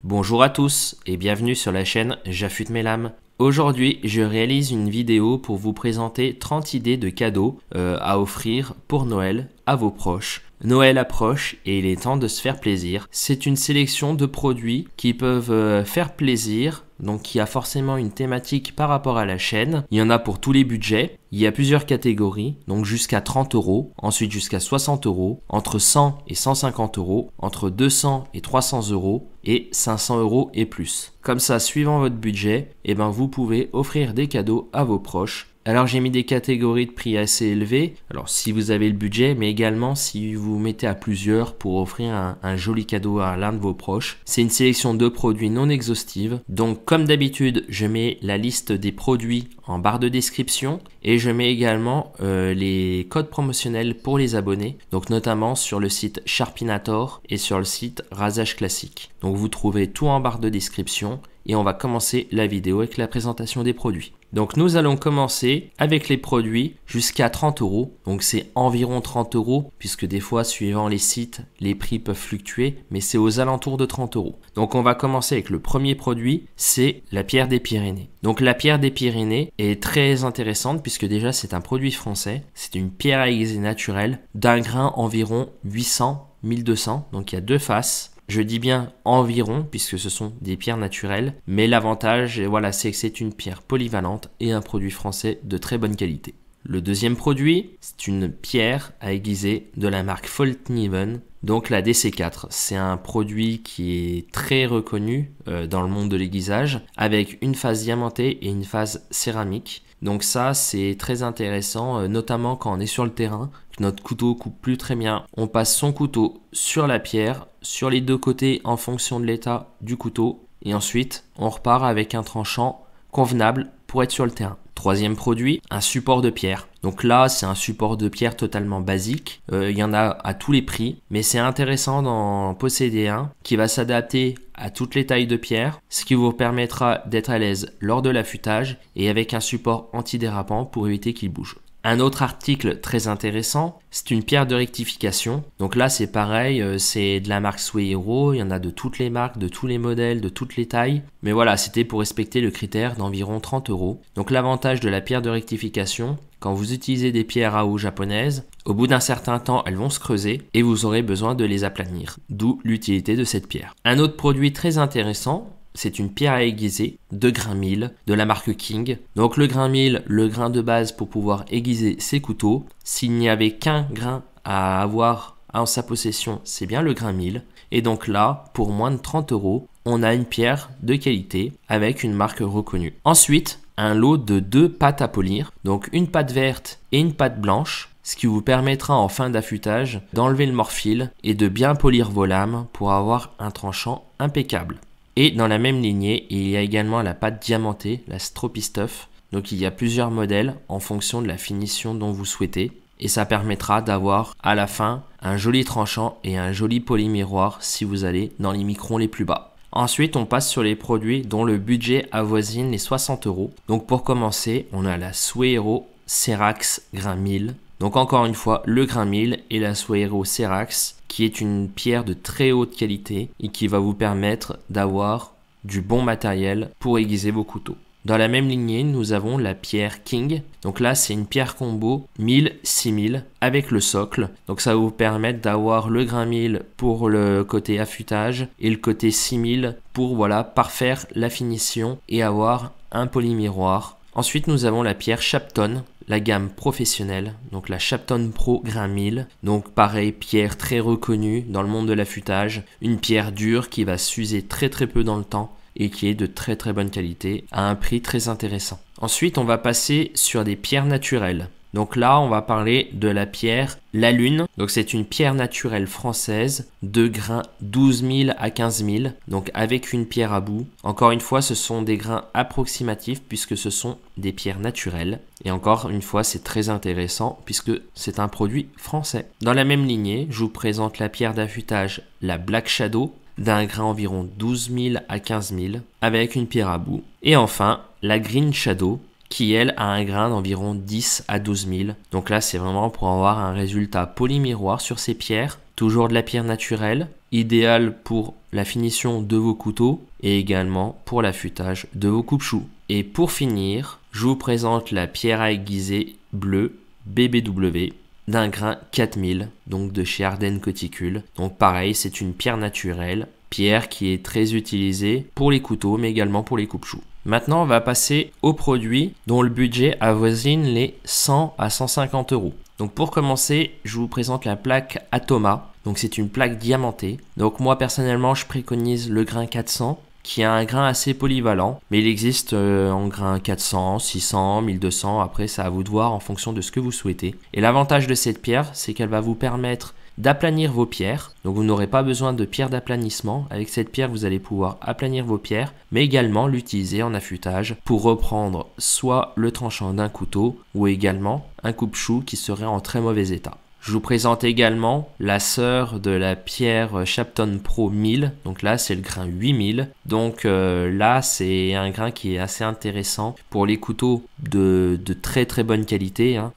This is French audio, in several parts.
Bonjour à tous et bienvenue sur la chaîne J'affûte mes lames. Aujourd'hui, je réalise une vidéo pour vous présenter 30 idées de cadeaux à offrir pour Noël à vos proches. Noël approche et il est temps de se faire plaisir. C'est une sélection de produits qui peuvent faire plaisir, donc qui a forcément une thématique par rapport à la chaîne. Il y en a pour tous les budgets. Il y a plusieurs catégories, donc jusqu'à 30 €, ensuite jusqu'à 60 €, entre 100 et 150 €, entre 200 et 300 € et 500 € et plus. Comme ça, suivant votre budget, vous pouvez offrir des cadeaux à vos proches. Alors j'ai mis des catégories de prix assez élevées, alors si vous avez le budget, mais également si vous mettez à plusieurs pour offrir un joli cadeau à l'un de vos proches. C'est une sélection de produits non exhaustive, donc comme d'habitude, je mets la liste des produits en barre de description et je mets également les codes promotionnels pour les abonnés, donc notamment sur le site Sharpinator et sur le site Rasage Classique. Donc vous trouvez tout en barre de description et on va commencer la vidéo avec la présentation des produits. Donc nous allons commencer avec les produits jusqu'à 30 €. Donc c'est environ 30 € puisque des fois suivant les sites, les prix peuvent fluctuer, mais c'est aux alentours de 30 €. Donc on va commencer avec le premier produit, c'est la pierre des Pyrénées. Donc la pierre des Pyrénées est très intéressante puisque déjà c'est un produit français. C'est une pierre à aiguiser naturelle d'un grain environ 800-1200. Donc il y a deux faces. Je dis bien environ puisque ce sont des pierres naturelles, mais l'avantage c'est que c'est une pierre polyvalente et un produit français de très bonne qualité. Le deuxième produit, c'est une pierre à aiguiser de la marque Foltniven, donc la DC4. C'est un produit qui est très reconnu dans le monde de l'aiguisage avec une phase diamantée et une phase céramique. Donc ça c'est très intéressant, notamment quand on est sur le terrain, que notre couteau coupe plus très bien. On passe son couteau sur la pierre, sur les deux côtés en fonction de l'état du couteau. Et ensuite on repart avec un tranchant convenable pour être sur le terrain. Troisième produit, un support de pierre. Donc là, c'est un support de pierre totalement basique. Il y en a à tous les prix, mais c'est intéressant d'en posséder un qui va s'adapter à toutes les tailles de pierre, ce qui vous permettra d'être à l'aise lors de l'affûtage et avec un support antidérapant pour éviter qu'il bouge. Un autre article très intéressant, c'est une pierre de rectification. Donc là, c'est pareil, c'est de la marque Swayero. Il y en a de toutes les marques, de tous les modèles, de toutes les tailles. Mais voilà, c'était pour respecter le critère d'environ 30 €. Donc l'avantage de la pierre de rectification, quand vous utilisez des pierres à eau japonaises, au bout d'un certain temps, elles vont se creuser et vous aurez besoin de les aplanir. D'où l'utilité de cette pierre. Un autre produit très intéressant, c'est une pierre à aiguiser de grain 1000 de la marque King. Donc le grain 1000, le grain de base pour pouvoir aiguiser ses couteaux. S'il n'y avait qu'un grain à avoir en sa possession, c'est bien le grain 1000. Et donc là, pour moins de 30 €, on a une pierre de qualité avec une marque reconnue. Ensuite, un lot de 2 pâtes à polir. Donc une pâte verte et une pâte blanche. Ce qui vous permettra en fin d'affûtage d'enlever le morphile et de bien polir vos lames pour avoir un tranchant impeccable. Et dans la même lignée, il y a également la pâte diamantée, la Stropistuff. Donc il y a plusieurs modèles en fonction de la finition dont vous souhaitez. Et ça permettra d'avoir à la fin un joli tranchant et un joli polymiroir si vous allez dans les microns les plus bas. Ensuite, on passe sur les produits dont le budget avoisine les 60 €. Donc pour commencer, on a la Swayero Cerax grain 1000. Donc encore une fois, le grain 1000 et la Swayero Cerax, qui est une pierre de très haute qualité et qui va vous permettre d'avoir du bon matériel pour aiguiser vos couteaux. Dans la même lignée, nous avons la pierre King. Donc là, c'est une pierre combo 1000-6000 avec le socle. Donc ça va vous permettre d'avoir le grain 1000 pour le côté affûtage et le côté 6000 pour parfaire la finition et avoir un polymiroir. Ensuite, nous avons la pierre Shapton, la gamme professionnelle, donc la Shapton Pro grain 1000. Donc pareil, pierre très reconnue dans le monde de l'affûtage, une pierre dure qui va s'user très peu dans le temps et qui est de très bonne qualité à un prix très intéressant. Ensuite, on va passer sur des pierres naturelles. Donc là, on va parler de la pierre La Lune. Donc c'est une pierre naturelle française de grains 12 000 à 15 000, donc avec une pierre à bout. Encore une fois, ce sont des grains approximatifs puisque ce sont des pierres naturelles. Et encore une fois, c'est très intéressant puisque c'est un produit français. Dans la même lignée, je vous présente la pierre d'affûtage, la Black Shadow, d'un grain environ 12 000 à 15 000, avec une pierre à bout. Et enfin, la Green Shadow, qui elle a un grain d'environ 10 à 12 000. Donc là c'est vraiment pour avoir un résultat polymiroir sur ces pierres, toujours de la pierre naturelle, idéal pour la finition de vos couteaux et également pour l'affûtage de vos coupe-choux. Et pour finir, je vous présente la pierre à aiguiser bleue BBW d'un grain 4000, donc de chez Ardennes Coticule. Donc pareil, c'est une pierre naturelle, pierre qui est très utilisée pour les couteaux mais également pour les coupe-choux. Maintenant, on va passer aux produits dont le budget avoisine les 100 à 150 euros. Donc pour commencer, je vous présente la plaque Atoma. Donc c'est une plaque diamantée. Donc moi personnellement, je préconise le grain 400 qui a un grain assez polyvalent, mais il existe en grain 400, 600, 1200. Après, c'est à vous de voir en fonction de ce que vous souhaitez. Et l'avantage de cette pierre, c'est qu'elle va vous permettre d'aplanir vos pierres. Donc vous n'aurez pas besoin de pierre d'aplanissement. Avec cette pierre, vous allez pouvoir aplanir vos pierres, mais également l'utiliser en affûtage pour reprendre soit le tranchant d'un couteau ou également un coupe-chou qui serait en très mauvais état. Je vous présente également la sœur de la pierre Shapton Pro 1000. Donc là, c'est le grain 8000. Donc là, c'est un grain qui est assez intéressant pour les couteaux de très très bonne qualité. Hein.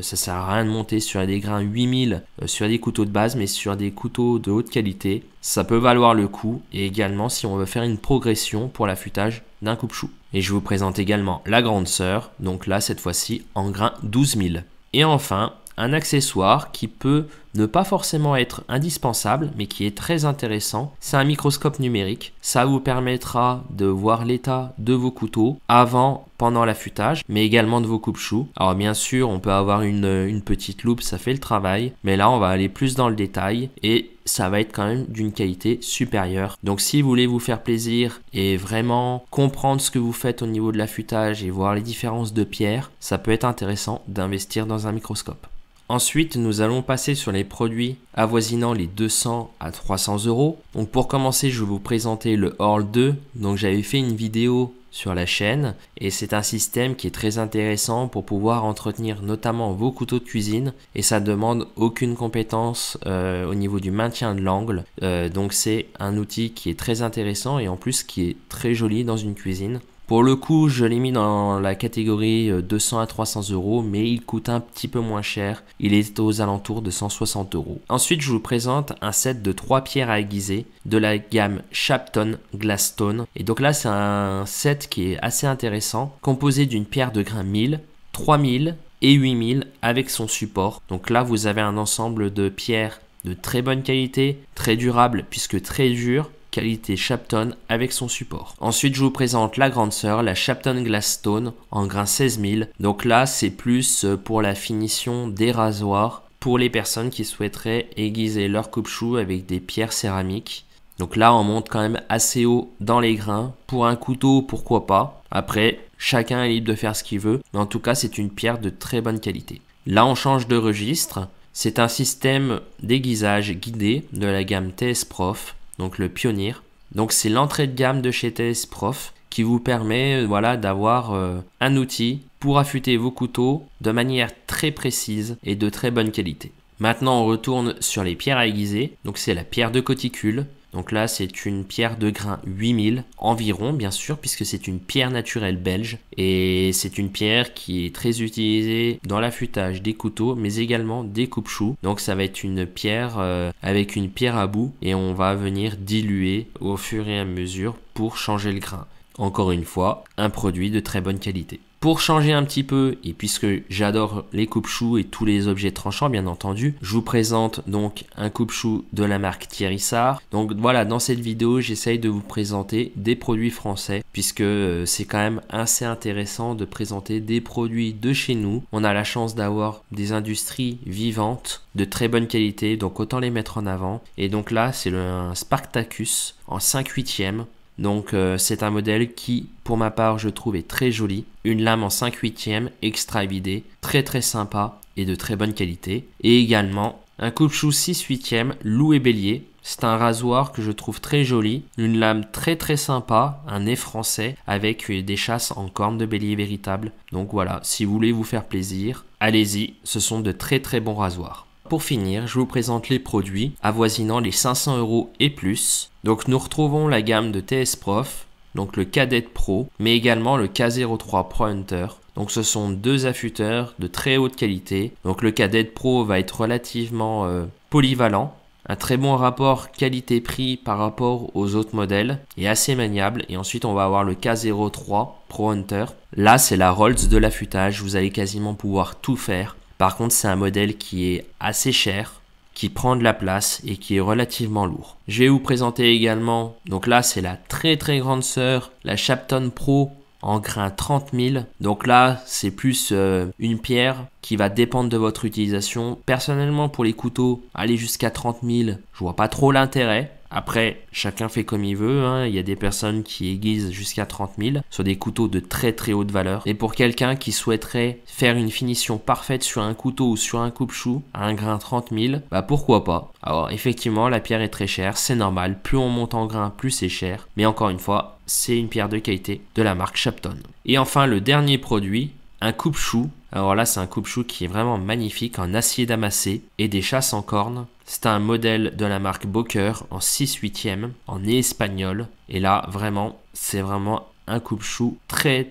Ça sert à rien de monter sur des grains 8000 sur des couteaux de base, mais sur des couteaux de haute qualité, ça peut valoir le coup. Et également, si on veut faire une progression pour l'affûtage d'un coupe-chou. Et je vous présente également la grande sœur. Donc là, cette fois-ci, en grain 12000. Et enfin, un accessoire qui peut ne pas forcément être indispensable, mais qui est très intéressant, c'est un microscope numérique. Ça vous permettra de voir l'état de vos couteaux avant, pendant l'affûtage, mais également de vos coupe-choux. Alors bien sûr, on peut avoir une petite loupe, ça fait le travail, mais là on va aller plus dans le détail et ça va être quand même d'une qualité supérieure. Donc si vous voulez vous faire plaisir et vraiment comprendre ce que vous faites au niveau de l'affûtage et voir les différences de pierres, ça peut être intéressant d'investir dans un microscope. Ensuite, nous allons passer sur les produits avoisinant les 200 à 300 euros. Donc pour commencer, je vais vous présenter le Horl 2. Donc j'avais fait une vidéo sur la chaîne et c'est un système qui est très intéressant pour pouvoir entretenir notamment vos couteaux de cuisine et ça demande aucune compétence au niveau du maintien de l'angle. Donc c'est un outil qui est très intéressant et en plus qui est très joli dans une cuisine. Pour le coup, je l'ai mis dans la catégorie 200 à 300 euros, mais il coûte un petit peu moins cher. Il est aux alentours de 160 euros. Ensuite, je vous présente un set de 3 pierres à aiguiser de la gamme Shapton Glassstone. Et donc là, c'est un set qui est assez intéressant, composé d'une pierre de grain 1000, 3000 et 8000 avec son support. Donc là, vous avez un ensemble de pierres de très bonne qualité, très durable puisque très dur. Qualité Shapton avec son support. Ensuite, je vous présente la grande sœur, la Shapton Glassstone en grain 16000. Donc là, c'est plus pour la finition des rasoirs pour les personnes qui souhaiteraient aiguiser leur coupe-chou avec des pierres céramiques. Donc là, on monte quand même assez haut dans les grains. Pour un couteau, pourquoi pas. Après, chacun est libre de faire ce qu'il veut. Mais en tout cas, c'est une pierre de très bonne qualité. Là, on change de registre. C'est un système d'aiguisage guidé de la gamme TS Prof. Donc le Pioneer. Donc c'est l'entrée de gamme de chez TS Prof qui vous permet voilà, d'avoir un outil pour affûter vos couteaux de manière très précise et de très bonne qualité. Maintenant on retourne sur les pierres à aiguiser. Donc c'est la pierre de Coticule. Donc là, c'est une pierre de grain 8000 environ, bien sûr, puisque c'est une pierre naturelle belge. Et c'est une pierre qui est très utilisée dans l'affûtage des couteaux, mais également des coupe-choux. Donc ça va être une pierre avec une pierre à bout et on va venir diluer au fur et à mesure pour changer le grain. Encore une fois, un produit de très bonne qualité. Pour changer un petit peu, et puisque j'adore les coupe-choux et tous les objets tranchants bien entendu, je vous présente donc un coupe-chou de la marque Thierry Sarr. Donc voilà, dans cette vidéo, j'essaye de vous présenter des produits français, puisque c'est quand même assez intéressant de présenter des produits de chez nous. On a la chance d'avoir des industries vivantes de très bonne qualité, donc autant les mettre en avant. Et donc là, c'est un Spartacus en 5/8. Donc c'est un modèle qui, pour ma part, je trouve est très joli. Une lame en 5/8 extra vidée, très sympa et de très bonne qualité. Et également un coupe-chou 6/8 Loup et Bélier. C'est un rasoir que je trouve très joli. Une lame très sympa, un nez français avec des chasses en cornes de bélier véritable. Donc voilà, si vous voulez vous faire plaisir, allez-y, ce sont de très bons rasoirs. Pour finir, je vous présente les produits avoisinant les 500 euros et plus. Donc nous retrouvons la gamme de TS Prof, donc le Cadet Pro, mais également le K03 Pro Hunter. Donc ce sont deux affûteurs de très haute qualité. Donc le Cadet Pro va être relativement polyvalent, Un très bon rapport qualité-prix par rapport aux autres modèles et assez maniable. Et ensuite, on va avoir le K03 Pro Hunter. Là, c'est la Rolls de l'affûtage. Vous allez quasiment pouvoir tout faire. Par contre, c'est un modèle qui est assez cher, qui prend de la place et qui est relativement lourd. Je vais vous présenter également, donc là, c'est la très grande sœur, la Shapton Pro en grain 30 000. Donc là, c'est plus une pierre qui va dépendre de votre utilisation. Personnellement, pour les couteaux, aller jusqu'à 30 000, je vois pas trop l'intérêt. Après, chacun fait comme il veut, hein. Il y a des personnes qui aiguisent jusqu'à 30 000 sur des couteaux de très haute valeur. Et pour quelqu'un qui souhaiterait faire une finition parfaite sur un couteau ou sur un coupe-chou à un grain 30 000, bah pourquoi pas. Alors effectivement, la pierre est très chère, c'est normal. Plus on monte en grain, plus c'est cher. Mais encore une fois, c'est une pierre de qualité de la marque Shapton. Et enfin, le dernier produit, un coupe-chou. Alors là, c'est un coupe-chou qui est vraiment magnifique en acier damassé et des chasses en corne. C'est un modèle de la marque Boker en 6/8e, en nez espagnol. Et là, vraiment, c'est vraiment un coupe-chou très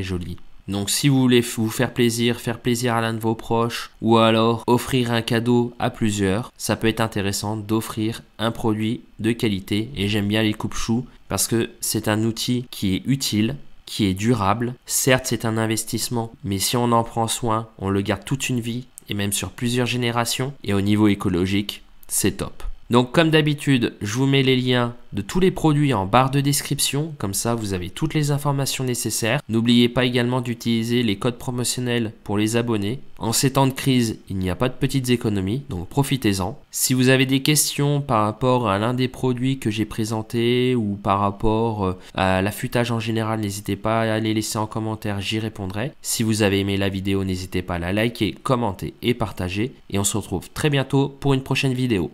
joli. Donc si vous voulez vous faire plaisir à l'un de vos proches ou alors offrir un cadeau à plusieurs, ça peut être intéressant d'offrir un produit de qualité. Et j'aime bien les coupe-choux parce que c'est un outil qui est utile, qui est durable. Certes, c'est un investissement, mais si on en prend soin, on le garde toute une vie et même sur plusieurs générations. Et au niveau écologique, c'est top. Donc comme d'habitude, je vous mets les liens de tous les produits en barre de description. Comme ça, vous avez toutes les informations nécessaires. N'oubliez pas également d'utiliser les codes promotionnels pour les abonnés. En ces temps de crise, il n'y a pas de petites économies, donc profitez-en. Si vous avez des questions par rapport à l'un des produits que j'ai présenté ou par rapport à l'affûtage en général, n'hésitez pas à les laisser en commentaire, j'y répondrai. Si vous avez aimé la vidéo, n'hésitez pas à la liker, commenter et partager. Et on se retrouve très bientôt pour une prochaine vidéo.